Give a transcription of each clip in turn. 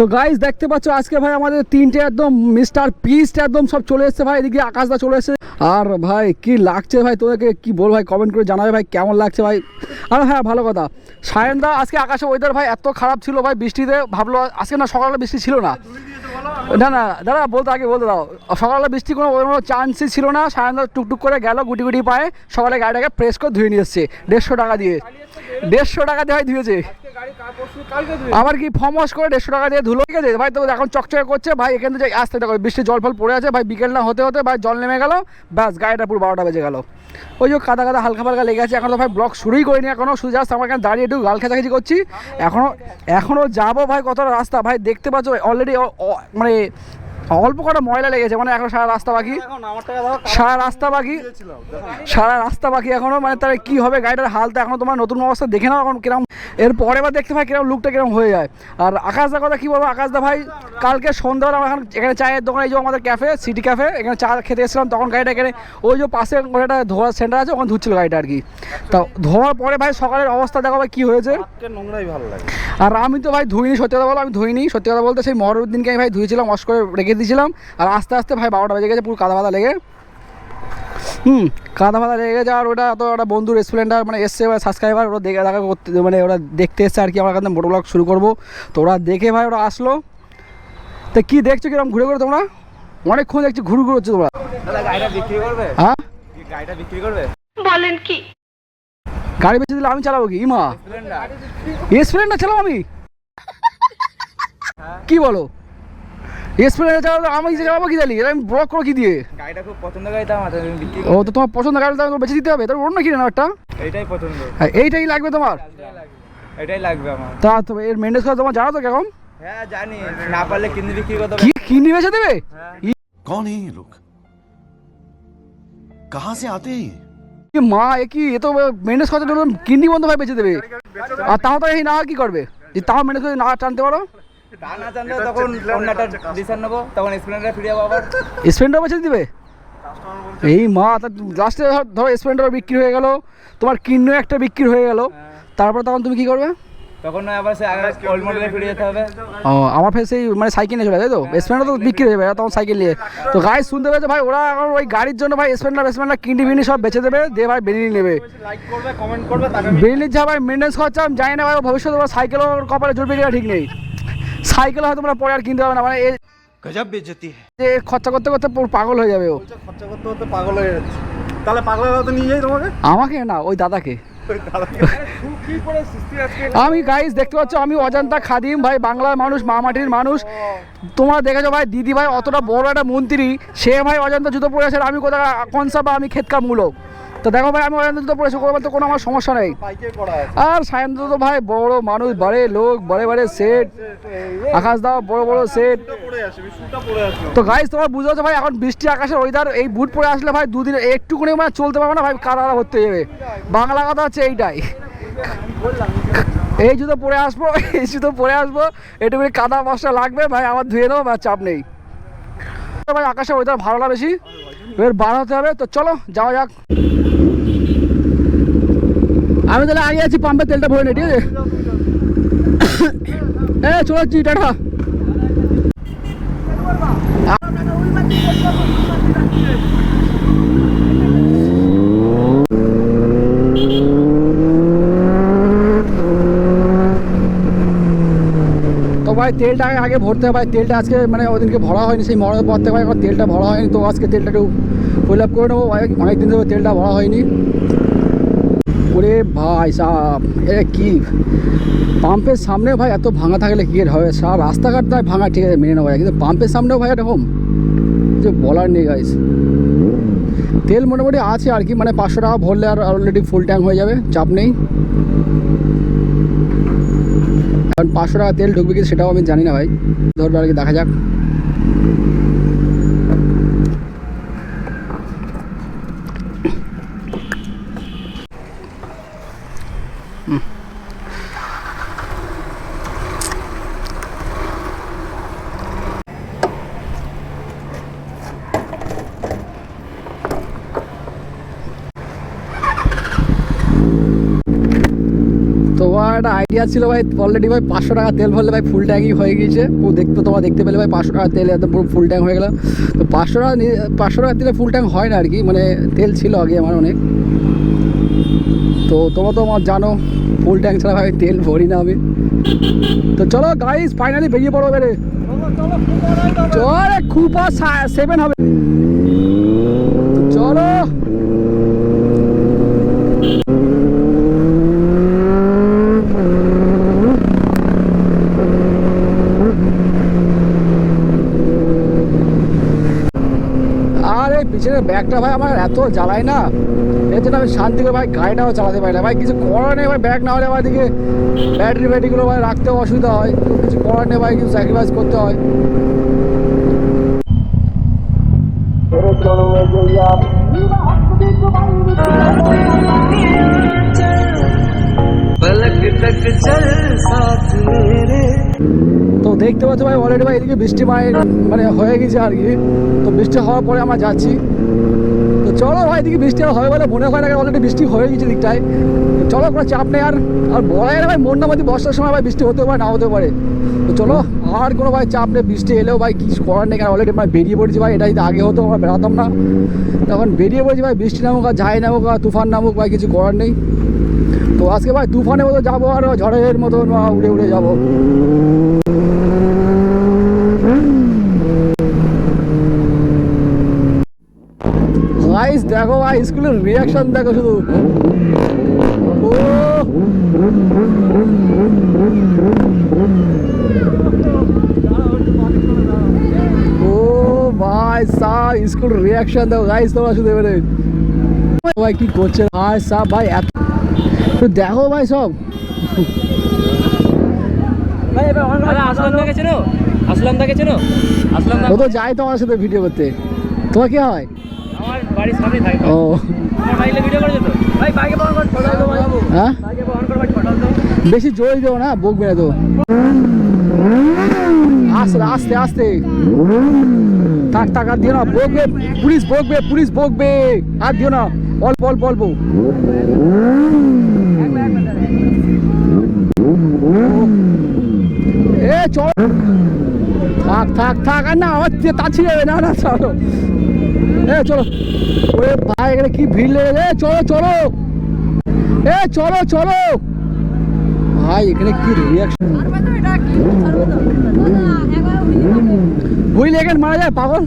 তো গাইস দেখতে পাচ্ছ আজকে ভাই আমাদের তিনটে একদম মিস্টার পিস্ট একদম সব চলে এসেছে ভাই। এদিকে আকাশদা চলে এসেছে। আর ভাই কি লাগছে ভাই, তোদেরকে কি বল ভাই, কমেন্ট করে জানাবে ভাই কেমন লাগছে ভাই। আর হ্যাঁ ভালো কথা, সায়নদা আজকে আকাশে ওয়েদার ভাই এত খারাপ ছিল ভাই, বৃষ্টিতে ভাবলো আজকে না, সকালে বৃষ্টি ছিল না। না না দাদা বলতে দাও, সকালে বৃষ্টি কোনো চান্সই ছিল না। সায়নদা টুকটুক করে গেল গুটি গুটি পায়ে, সকালে গাড়িটাকে প্রেস করে ধুয়ে নিয়ে এসছে 150 টাকা দিয়ে। 150 টাকা দিয়ে ভাই ধুয়েছে। আবার কি ফমস করে 150 টাকা দিয়ে ধুলো, ঠিক আছে ভাই। তো এখন চকচকে করছে ভাই, এখান থেকে আসতে দেখো বৃষ্টি জল ফল পড়ে আছে ভাই। বিকেল না হতে হতে ভাই জল নেমে গেল, ব্যাস গাড়িটা পুরো 12টা বেজে গেল। ওই যে কাদা কাদা হালকা ফালকা লেগে আছে। এখন তো ভাই ব্লগ শুরুই করিনি এখনো, শুধু জাস্ট আমার এখানে দাঁড়িয়ে একটু গাল খেঁচাখেঁচি করছি। এখনও যাবো ভাই কতটা রাস্তা ভাই, দেখতে পাচ্ছ অলরেডি মানে অল্প কটা ময়লা লেগেছে, মানে এখন সারা রাস্তা বাকি এখনো। মানে তাহলে কি হবে গাড়িটার হালটা, এখনো তোমার নতুন অবস্থা দেখে নাও এখন কিরকম। এরপরে এবার দেখতে ভাই কিরকম লুকটা কিরকম হয়ে যায়। আর আকাশদা কথা কি বলবো, আকাশদা ভাই কালকে সন্ধ্যাবেলা আমরা এখানে চায়ের দোকানে, এই যে আমাদের ক্যাফে সিটি ক্যাফে, এখানে চা খেতে এসেছিলাম, তখন গাড়িটা এখানে ওই যে পাশে একটা ধোয়ার সেন্টার আছে, ওখানে ধুচ্ছিল গাড়িটা আর কি। তা ধোয়ার পরে ভাই সকালের অবস্থা দেখো ভাই কী হয়েছে। নোংরাই ভালো লাগে। আর আমি তো ভাই ধুইনি, সত্যি কথা বলো আমি ধুইনি। সত্যি কথা বলতে সেই মহরমের দিনকে আমি ভাই ধুয়েছিলাম, ওয়াশ করে রেখে দিয়েছিলাম। আর আস্তে আস্তে ভাই 12টা বেজে গেছে, পুরো কাদা ফাদা লেগে কাদা ফাদা লেগে গেছে। আর ওটা তো একটা বন্ধু রেস্টুরেন্টার মানে এসছে সাবস্ক্রাইবার, ওরা দেখা করতে মানে ওরা দেখতে এসছে আর কি, আমার কাছে মোটো ব্লগ শুরু করবো। তো ওরা দেখে ভাই ওরা আসলো। তো কী দেখছো কিরকম ঘুরে ঘুরে তোমরা, অনেকক্ষণ দেখছি ঘুরে ঘুরে হচ্ছে তোমরা। গাড়িটা বিক্রি করবে? হ্যাঁ গাড়িটা বিক্রি করবে? বলেন কি? গাড়ি বেঁচে দিলে আমি চালাবো কি ইমা? স্প্লেন্ডার চালাবো আমি? কি বলো স্প্লেন্ডার চালাবো আমি, চালাবো কি জানি, আমি ব্লক করো কি দিয়ে? গাড়িটা খুব পছন্দ গাড়ি, দাম আছে তুমি বিক্রি ও তো তোমার পছন্দ গাড়ি তো বেঁচে দিতে হবে, তার অন্য কিনে নাও একটা। এইটাই পছন্দ। হ্যাঁ এইটাই লাগবে তোমার? এটাই লাগবে আমার। তা তো এর মেনটেন্স করা তোমার জানো তো কেমন? হ্যাঁ জানি, না পারলে কিনে বিক্রি করতে হবে। কি কিনে বেচে দেবে? कौन है ये लोग? कहां से आते हैं? কি মা, এ কি, এ তো মেনটেন্স করার জন্য কিডনি বন্ধ ভাই বেঁচে দেবে। আর তাও তো এই না কি করবে, যে তাও মেনটেন্স করে না টানতে পারো? তা না জানলে তখন অন্যটা ডিসিশন নেবো, তখন স্প্লেন্ডার ফিরে যাবো আবার। স্প্লেন্ডার বেঁচে দিবে? এই মা, তা লাস্টে ধরো স্প্লেন্ডার বিক্রি হয়ে গেল, তোমার কিডনিও একটা বিক্রি হয়ে গেল, তারপর তখন তুমি কি করবে? তখন নয় আবার সে ওল্ড মডেলে ফিরে যেতে হবে। ও আমার ফের সেই মানে সাইকেল নিয়ে চলে যায় তো, স্প্লেন্ডার তো বিক্রি হয়ে যাবে তখন সাইকেল নিয়ে। তো গাড়ি শুনতে পেয়েছে ভাই, ওরা এখন ওই গাড়ির জন্য ভাই স্প্লেন্ডার কিডনি ফিডনি সব বেচে দেবে, দিয়ে ভাই বেরিয়ে নেবে। লাইক করবে, কমেন্ট করবে, তাকে বেরিয়ে যা ভাই মেনটেন্স খরচা আমি জানি না ভাই, ভবিষ্যতে ওরা সাইকেলও কপালে জুটবে কিনা ঠিক নেই। সাইকেল হয়তো তোমরা পরে আর কিনতে হবে না, মানে এই गजब बेइज्जती है। যে খরচা করতে করতে পুরো পাগল হয়ে যাবে ও। খরচা করতে করতে পাগল হয়ে যাচ্ছে। তাহলে পাগলের মতো নিয়ে যাই তোমাকে। আমাকে না, ওই দাদাকে। আমি গাইস দেখতে পাচ্ছ আমি অজান্তা খাদিম ভাই, বাংলার মানুষ, মা মাটির মানুষ। তোমরা দেখেছো ভাই দিদি ভাই অতটা বড় একটা মন্ত্রী, সে ভাই অজান্তা জুতো পরে আছে, আমি কোথাও কনসা বা আমি খেতকা মূলক। তো দেখো ভাই আমি অজান্তা জুতো পরেছি, তো কোনো আমার সমস্যা নেই। আর সায়ন্ত তো ভাই বড় মানুষ, বড়ে লোক, বড়ে সেট, আকাশ দাও বড় বড় সেট। তো গাইস তোমার বুঝতে পারছো ভাই, এখন বৃষ্টি আকাশের ওয়েদার, এই বুট পরে আসলে ভাই দুদিন একটুকুনি মানে চলতে পারবে না ভাই, কাদা ভর্তি হয়ে যাবে। বাংলা কথা হচ্ছে এইটাই, এই জুতো পরে আসবো, এটুকুনি কাদা মশলা লাগবে ভাই, আমার ধুয়ে নেবো বা চাপ নেই ভাই। আকাশের ওয়েদার ভালো না বেশি, এবার বার হতে হবে। তো চলো যাওয়া যাক। আমি তাহলে আগে আছি, পাম্পে তেলটা ভরে নেই, ঠিক আছে? চলে যাচ্ছি, টাটা। তো ভাই তেলটা আগে ভরতে হবে ভাই, তেলটা আজকে মানে ওদিনকে ভরা হয়নি, সেই মরার পর থেকে ভাই এখন তেলটা ভরা হয়নি। তো আজকে তেলটা একটু ফুল আপ করে নেবো ভাই, অনেকদিন ধরে তেলটা ভরা হয়নি। ওরে ভাই সাহ, এ কি পাম্পের সামনে ভাই এত ভাঙা থাকলে কী হবে, সারা রাস্তাঘাট নয় ভাঙা, ঠিক আছে মেনে নেবো, কিন্তু পাম্পের সামনেও ভাই এরকম যে বলার নেই গাইস। তেল মোটামুটি আছে আর কি, মানে 500 টাকা ভরলে আর অলরেডি ফুল ট্যাঙ্ক হয়ে যাবে, চাপ নেই। কারণ 500 টাকা তেল ঢুকবে কি সেটাও আমি জানি না ভাই, ধরবে আর কি, দেখা যাক। তো আমার একটা আইডিয়া ছিল ভাই, অলরেডি ভাই 500 টাকা তেল ভরলে ভাই ফুল ট্যাঙ্কই হয়ে গিয়েছে। তোমরা দেখতে পেলে ভাই 500 টাকা তেল একদম পুরো ফুল ট্যাঙ্ক হয়ে গেল। তো 500 টাকা তেলে ফুল ট্যাঙ্ক হয় না আর কি, মানে তেল ছিল আগে আমার অনেক। তো তোমরা তো আমার জানো ফুল ট্যাঙ্ক ছাড়া ভাই তেল ভরি না আমি। তো চলো গাইস ফাইনালি বেরিয়ে পড়ো বেরে, চলো খুপা 7 হবে, চলো। আর এই পিছনের ব্যাগটা ভাই আমার এত জ্বালায় না, এর জন্য আমি শান্তি করে ভাই গাড়িটাও চালাতে পারি না ভাই। কিছু করার নেই ভাই, ব্যাগ না হলে ভাই দিকে ব্যাটারিগুলো ভাই রাখতেও অসুবিধা হয়। কিছু করার নেই ভাই, কিছু স্যাক্রিফাইস করতে হয়। তো দেখতে পাচ্ছ ভাই অলরেডি ভাই এদিকে বৃষ্টি মানে হয়ে গেছে আর কি। তো বৃষ্টি হওয়ার পরে আমরা যাচ্ছি। তো চলো ভাই এদিকে বৃষ্টি আর হবে বলে মনে হয় না, অলরেডি বৃষ্টি হয়ে গেছে দিকটায়। চলো কোনো চাপ নেই আর বলাই না ভাই, মধ্যে বর্ষার সময় ভাই বৃষ্টি হতে পারে না হতে পারে। তো চলো আর কোনো ভাই চাপ নেই, বৃষ্টি এলেও ভাই কিছু করার নেই, কারণ অলরেডি আমরা বেরিয়ে পড়েছি ভাই। এটা যদি আগে হতো আমরা বেড়াতাম না, তখন বেরিয়ে পড়েছি ভাই। বৃষ্টি নামুক আর যাই নামুক আর তুফান নামুক ভাই, কিছু করার নেই। তো আজকে ভাই তুফানের মতো যাবো আর ঝড়ের মতো উড়ে উড়ে যাবো। গাইস দেখো ভাই স্কুলের রিয়াকশন দেখো শুধু, ও ভাই সাহ স্কুল রিয়াকশন দেখো গাইস তোমরা শুধু এবারে ভাই কি করছে ভাই সাহ ভাই এত দেখো ভাই সব। ও তো যাই তোমার সাথে ভিডিও করতে, তোমার কি হয়? আমার বাড়ির সামনে থাকে। ও আমার বাইকে ভিডিও করে যেত ভাই, বাইকে বহন করে ফটো দাও ভাই। হ্যাঁ বাইকে বহন করে ভাই ফটো দাও। বেশি জোরে দিও না, বকবে না তো। আস্তে আস্তে আস্তে থাক থাক, আর দিও না, বকবে পুলিশ বকবে, আর দিও না, অল্প অল্প অল্প। এ চল থাক থাক থাক, আর না আমার তাছি যাবে না, না চলো এ চলো। ওরে ভাই এখানে কি ভিড় লেগে, চলো চলো এ চলো চলো ভাই, এখানে কি রিয়াকশন। বুঝলি এখানে মারা যায় পাগল।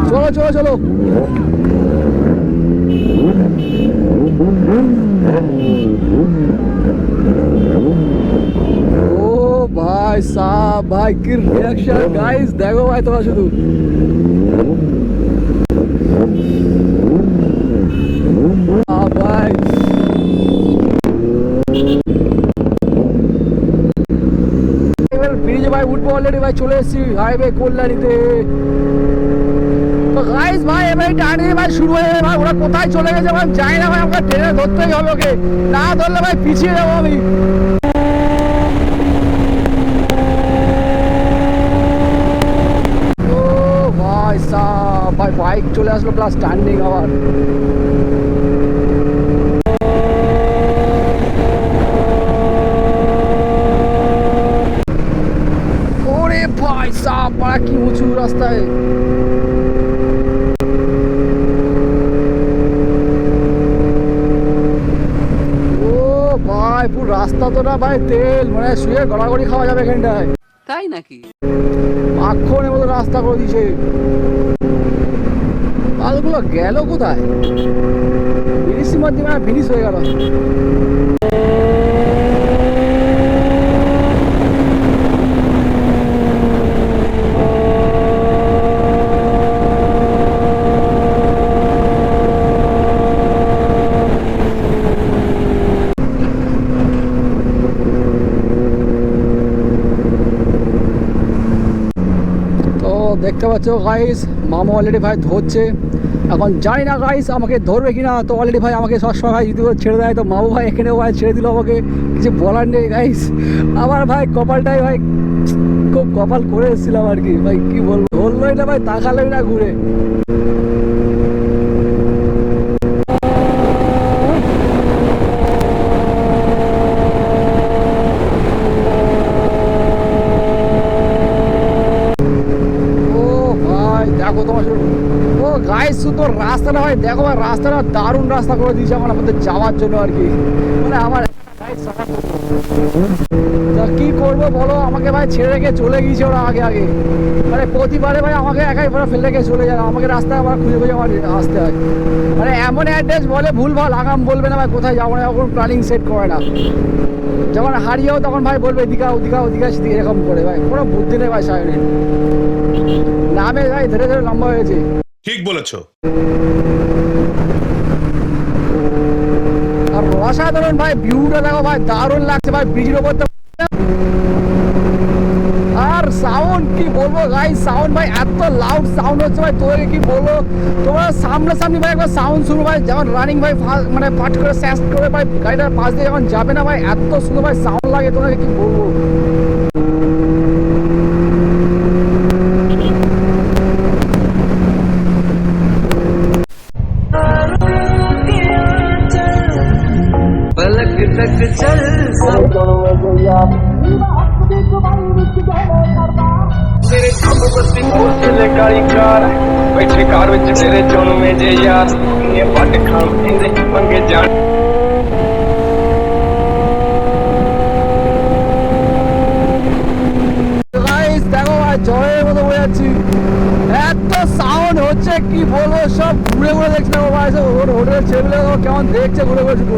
চলো চলো চলো ও ভাই সাহ ভাই কি রিয়াকশন গাইস দেখো ভাই তোমরা শুধু। ভাই ব্রিজে ভাই উঠবো, অলরেডি ভাই চলে এসেছি হাইওয়ে কল্যাণীতে। তো গাইস ভাই এবার টার্নিং ভাই শুরু হয়ে যাবে ভাই, ওরা কোথায় চলে গেছে ভাই জানি না ভাই, আমাকে ট্রেনে ধরতেই হবে ওকে, না ধরলে ভাই পিছিয়ে যাবো আমি। ও ভাই সাহ ভাই বাইক চলে আসলো প্লাস টার্নিং আবার। ওরে ভাই সাহ পাড়া কি উঁচু রাস্তায়। ভাই পুরো রাস্তা তো না ভাই তেল, মানে শুয়ে গড়াগড়ি খাওয়া যাবে এখানটায়, তাই নাকি? মাখনের মতো রাস্তা করে দিয়েছে। মালগুলো গেল কোথায়? ফিনিশিং মাধ্যমে ফিনিশ হয়ে গেল। দেখতে পাচ্ছ গাইস মামা অলরেডি ভাই ধরছে, এখন জানি না গাইস আমাকে ধরবে কিনা। তো অলরেডি ভাই আমাকে সবসময় ভাই যদি ছেড়ে দেয়, তো মামু ভাই এখানেও ভাই ছেড়ে দিল আমাকে, কিছু বলার নেই গাইস। আমার ভাই কপালটাই ভাই খুব কপাল করে এসেছিলাম আর কি ভাই, কি বলবো, ধরলোই না ভাই, তাকালোই না ঘুরে। রাস্তাটা ভাই দেখো ভাই, রাস্তাটা দারুণ রাস্তা করে দিয়েছে এখন আমাদের যাওয়ার জন্য আর কি। মানে আমার তা কি করবো বলো, আমাকে ভাই ছেড়ে রেখে চলে গিয়েছে ওরা আগে আগে। মানে প্রতিবারে ভাই আমাকে একাই ওরা ফেলে রেখে চলে যায়, আমাকে রাস্তায় আবার খুঁজে খুঁজে আমার আসতে হয়। মানে এমন অ্যাড্রেস বলে ভুলভাল, আগাম বলবে না ভাই কোথায় যাবো না, এখন প্ল্যানিং সেট করে না। যখন হারিয়েও তখন ভাই বলবে দীঘা ওদিঘা ওদিঘা সেদিকে এরকম করে ভাই, কোনো বুদ্ধি নেই ভাই সায়নের নামে ভাই ধীরে ধীরে লম্বা হয়েছে। ঠিক বলেছো। আর অসাধারণ ভাই ভিউটা দেখো ভাই, দারুণ লাগছে ভাই ব্রিজের ওপর। আর সাউন্ড কি বলবো গাইস, সাউন্ড ভাই এত লাউড সাউন্ড হচ্ছে ভাই, তোকে কি বলবো। তোমরা সামনাসামনি ভাই একবার সাউন্ড শুনো ভাই, যখন রানিং ভাই মানে ফাট করে স্যাস করে ভাই গাড়িটার পাশ দিয়ে যখন যাবে না ভাই, এত সুন্দর ভাই সাউন্ড লাগে, তোমাকে কি বলবো। ਤੇਰੇ ਕੰਮ ਬੱਤੀ ਪਹੁੰਚੇ ਕਾਲੀ ਕਾਰ ਬੈਠੇ ਕਾਰ ਵਿੱਚ ਤੇਰੇ ਜਨਮੇ ਜੇ ਯਾਰ ਇਹ ਵੱਟ ਖਾਂਦੇ ਦੇ ਮੰਗੇ ਜਾਣ গাইস দেখো ভাই জয়ের মতো বয়ে যাচ্ছি, এত সাউন্ড হচ্ছে কি বলবো। সব ঘুরে ঘুরে দেখছি না ভাই, সব হোটেলের ছেলেগুলো কেমন দেখছে ঘুরে ঘুরে শুধু।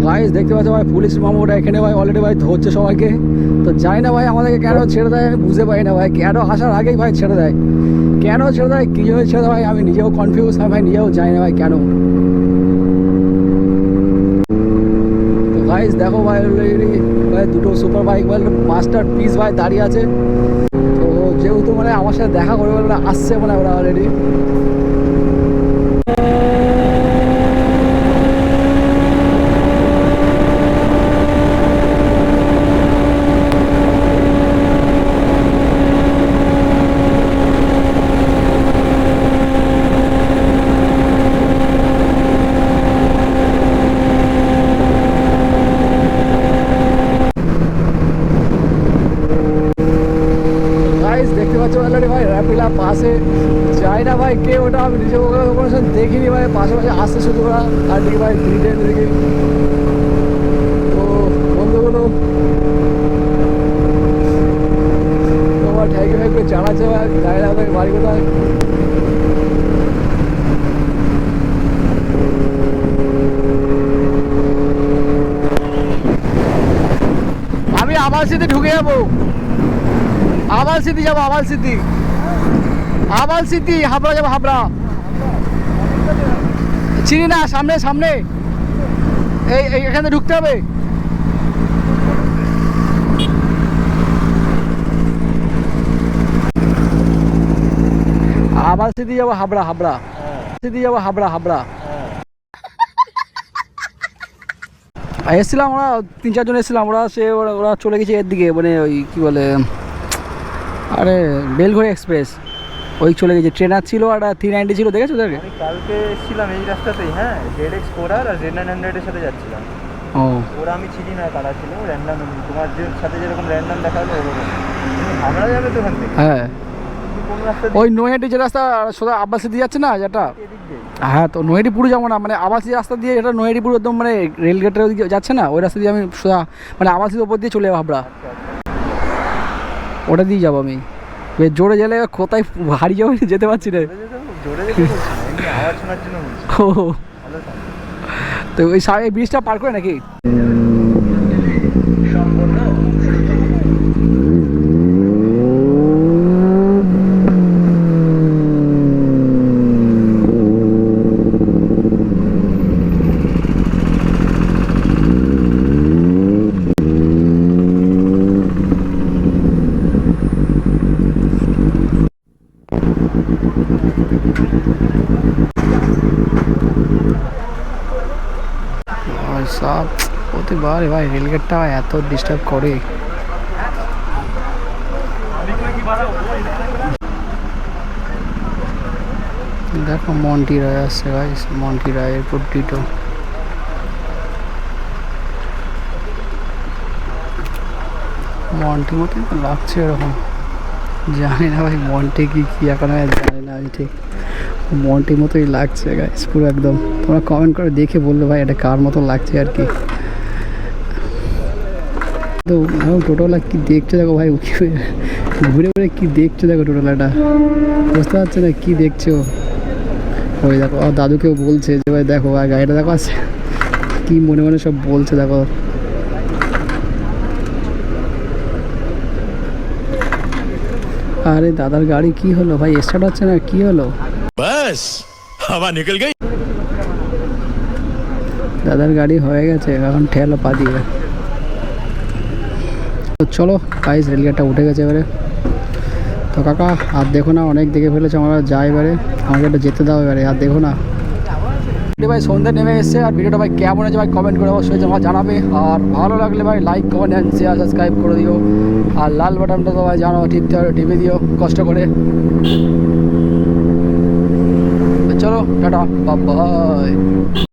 গাইস দেখতে পাচ্ছ ভাই পুলিশ মামুরা এখানে ভাই অলরেডি ভাই ধরছে সবাইকে। তো জানি না ভাই আমাদেরকে কেন ছেড়ে দেয়, আমি বুঝতে পারি না ভাই, কেন আসার আগেই ভাই ছেড়ে দেয়, কেন ছেড়ে দেয়, কী জন্য ছেড়ে দেয় ভাই, আমি নিজেও কনফিউজ হয় ভাই, নিজেও জানি না ভাই কেন। তো গাইস দেখো ভাই অলরেডি ভাই দুটো সুপার বাইক ভাই মাস্টার পিস ভাই দাঁড়িয়ে আছে। তো যেহেতু মানে আমার সাথে দেখা করে ওরা আসছে মানে ওরা অলরেডি। দেখতে পাচ্ছ অলরেডি ভাই র্যাপিলা পাশে যাই না ভাই কে ওটা, আমি নিজে ওখানে কোনো সময় দেখিনি ভাই, পাশে পাশে আসতে শুধু ওরা আর দিকে ভাই গ্রিডের দিকে। তো বন্ধুগুলো তোমার ঠেকে ফেকে জানাচ্ছে ভাই, যাই না ভাই বাড়ি কোথায়। আমি আবার সিটি ঢুকে যাবো, আবাল সিটি যাবো, আবাল সিটি, আবাল সিটি হাবড়া যাবো, হাবড়া চিনি না, সামনে সামনে এই এখানে ঢুকতে হবে। আবাল সিটি যাবো হাবড়া, হাবড়া সিটি যাবো হাবড়া, হাবড়া। এসেছিলাম ওরা 3-4 জন এসেছিলাম, ওরা সে ওরা চলে গেছে এর দিকে, মানে ওই কী বলে আরে বেলঘড়ি এক্সপ্রেস, ওই চলে গেছে। ট্রেনার ছিল আর 390 ছিল, দেখেছো ওদেরকে? আমি কালকে এসেছিলাম এই রাস্তাতেই, হ্যাঁ ZX 4R আর Z900 এর সাথে যাচ্ছিলাম। ও ওরা আমি চিনি না কারা ছিল, র্যান্ডাম তোমার যে সাথে যেরকম র্যান্ডাম দেখা হলো ওরকম। আমরা যাবে তো ওখান থেকে, হ্যাঁ কোন রাস্তা ওই নৈহাটি যে রাস্তা সোজা আব্বাসি দিয়ে যাচ্ছে না যেটা, এদিক দিয়ে? হ্যাঁ তো নৈহাটি পুরো যাবো না, মানে আবাসি রাস্তা দিয়ে এটা নৈহাটি পুরো একদম মানে রেলগেটের ওদিকে যাচ্ছে না, ওই রাস্তা দিয়ে আমি সোজা মানে আবাসির ওপর দিয়ে চলে যাবো হাবড়া, ওটা দিয়ে যাবো আমি। বেশ জোরে গেলে কোথায় হারিয়ে যাবো যেতে পারছি না। জোরে যেতে বলছি না, এমনি আওয়াজ শোনার জন্য বলছি। ও ভালো থাকবে। তো ওই এই ব্রিজটা পার করে নাকি? ভাই সব প্রতিবার ভাই রেলগেটটা এত ডিস্টার্ব করে। দেখো মন্টি রায় আসছে ভাই, মন্টি রায়ের পুট্টিটো। মন্টি মতোই তো লাগছে এরকম, জানি না ভাই মন্টি কি এখন আর জানি না আমি ঠিক। মন্টির মতোই লাগছে গাইস পুরো একদম। তোমরা কমেন্ট করে দেখে বললো ভাই এটা কার মতো লাগছে আর কি। তো এখন টোটোলা কি দেখছো দেখো ভাই, ঘুরে ঘুরে কি দেখছো দেখো টোটোলাটা, বুঝতে পারছো না কি দেখছো। ওই দেখো দাদুকেও বলছে যে ভাই দেখো ভাই গাড়িটা দেখো আছে, কি মনে মনে সব বলছে দেখো। আরে দাদার গাড়ি কি হলো ভাই, স্টার্ট হচ্ছে না, কি হলো? बस हवा निकल गई। দাদার গাড়ি হয়ে গেছে, এখন ঠেলো পা দিয়ে। তো চলো গাইস রেলগেটটা উঠে গেছে এবারে। তো কাকা আর দেখো না, অনেক দেখে ফেলেছে, আমরা যাই এবারে, আমাকে একটা যেতে দাও এবারে, আর দেখো না। ভাই সন্ধ্যে নেমে এসছে, আর ভিডিওটা ভাই কেমন আছে ভাই কমেন্ট করে অবশ্যই আমার জানাবে। আর ভালো লাগলে ভাই like comment and share subscribe করে দিও। আর লাল বাটনটা তো ভাই জানো টিপে দিও কষ্ট করে। চলো টাটা বাই।